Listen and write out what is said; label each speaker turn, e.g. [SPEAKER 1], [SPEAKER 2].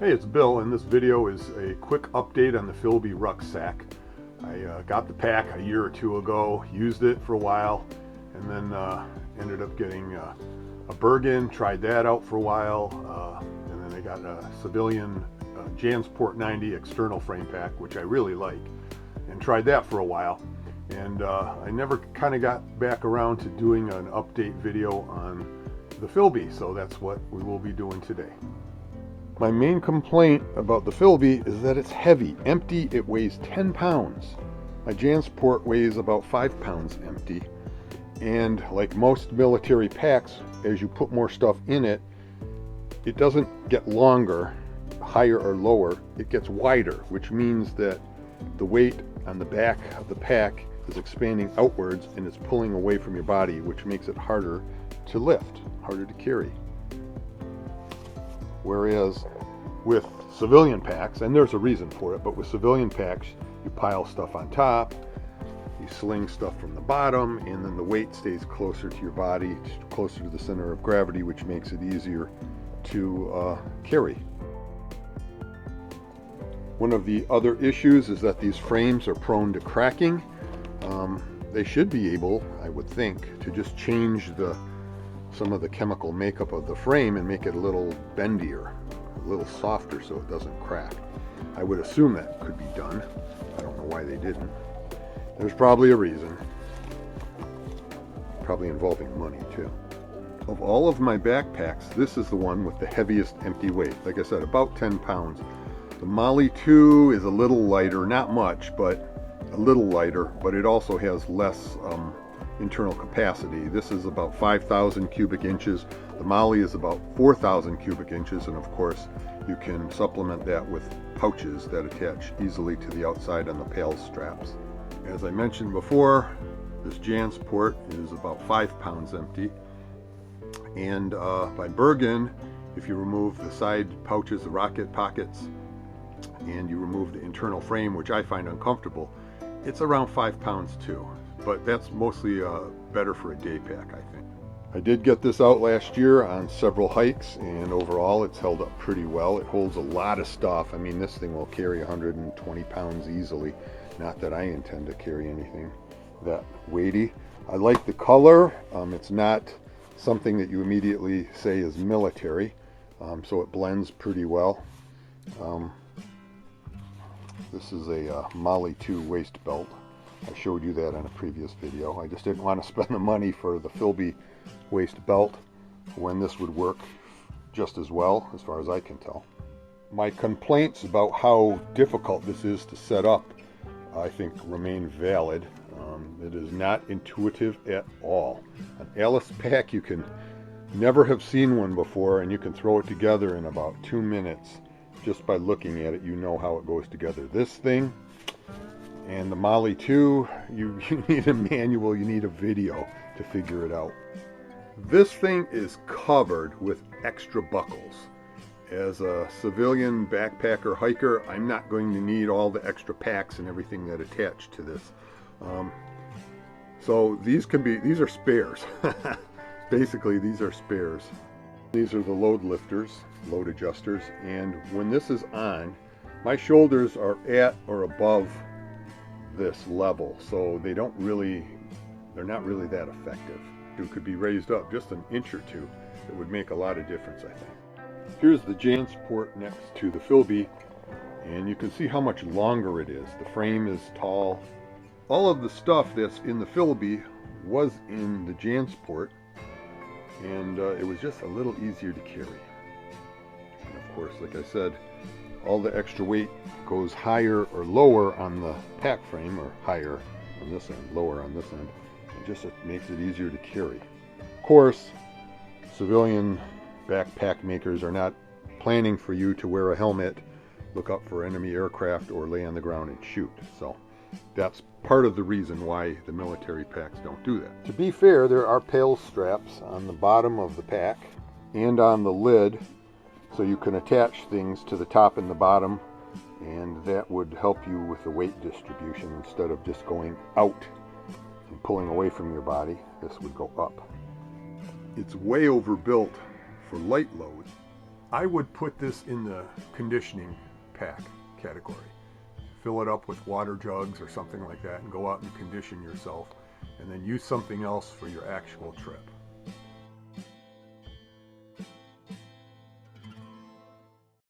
[SPEAKER 1] Hey, it's Bill, and this video is a quick update on the Filbe rucksack. I got the pack a year or two ago, used it for a while, and then ended up getting a Bergen, tried that out for a while, and then I got a civilian Jansport 90 external frame pack, which I really like, and tried that for a while. And I never kind of got back around to doing an update video on the Filbe, so that's what we will be doing today. My main complaint about the Filbe is that it's heavy. Empty, it weighs 10 pounds. My Jansport weighs about 5 pounds empty. And like most military packs, as you put more stuff in it, it doesn't get longer, higher or lower. It gets wider, which means that the weight on the back of the pack is expanding outwards and it's pulling away from your body, which makes it harder to lift, harder to carry. Whereas with civilian packs, and there's a reason for it, but with civilian packs, you pile stuff on top, you sling stuff from the bottom, and then the weight stays closer to your body, closer to the center of gravity, which makes it easier to carry. One of the other issues is that these frames are prone to cracking. They should be able, I would think, to just change some of the chemical makeup of the frame and make it a little bendier, a little softer so it doesn't crack. I would assume that could be done. I don't know why they didn't. There's probably a reason. Probably involving money too. Of all of my backpacks, this is the one with the heaviest empty weight. Like I said, about 10 pounds. The Molly 2 is a little lighter, not much, but a little lighter, but it also has less internal capacity. This is about 5,000 cubic inches. The Molly is about 4,000 cubic inches, and of course you can supplement that with pouches that attach easily to the outside on the pail straps. As I mentioned before, this Jansport is about 5 pounds empty, and by Bergen, if you remove the side pouches, the rocket pockets, and you remove the internal frame, which I find uncomfortable, it's around 5 pounds too. But that's mostly better for a day pack, I think. I did get this out last year on several hikes, and overall it's held up pretty well. It holds a lot of stuff. I mean, this thing will carry 120 pounds easily. Not that I intend to carry anything that weighty. I like the color. It's not something that you immediately say is military, so it blends pretty well. This is a Molly 2 waist belt. I showed you that on a previous video. I just didn't want to spend the money for the Filbe waist belt when this would work just as well, as far as I can tell. My complaints about how difficult this is to set up, I think, remain valid. It is not intuitive at all. An Alice pack, you can never have seen one before, and you can throw it together in about 2 minutes. Just by looking at it, you know how it goes together. This thing and the Molly 2, you need a manual, you need a video to figure it out. This thing is covered with extra buckles. As a civilian backpacker hiker, I'm not going to need all the extra packs and everything that attach to this. So these are spares. Basically, these are spares. These are the load lifters, load adjusters, and when this is on, my shoulders are at or above this level, so they're not really that effective. It could be raised up just an inch or two. It would make a lot of difference, I think. Here's the Jansport next to the Filbe, and you can see how much longer it is. The frame is tall. All of the stuff that's in the Filbe was in the Jansport, and it was just a little easier to carry. And of course, like I said, all the extra weight goes higher or lower on the pack frame, or higher on this end, lower on this end. It makes it easier to carry. Of course, civilian backpack makers are not planning for you to wear a helmet, look up for enemy aircraft, or lay on the ground and shoot. So that's part of the reason why the military packs don't do that. To be fair, there are pail straps on the bottom of the pack and on the lid, so you can attach things to the top and the bottom, and that would help you with the weight distribution. Instead of just going out and pulling away from your body, this would go up. It's way overbuilt for light loads, I would put this in the conditioning pack category. Fill it up with water jugs or something like that and go out and condition yourself, and then use something else for your actual trip.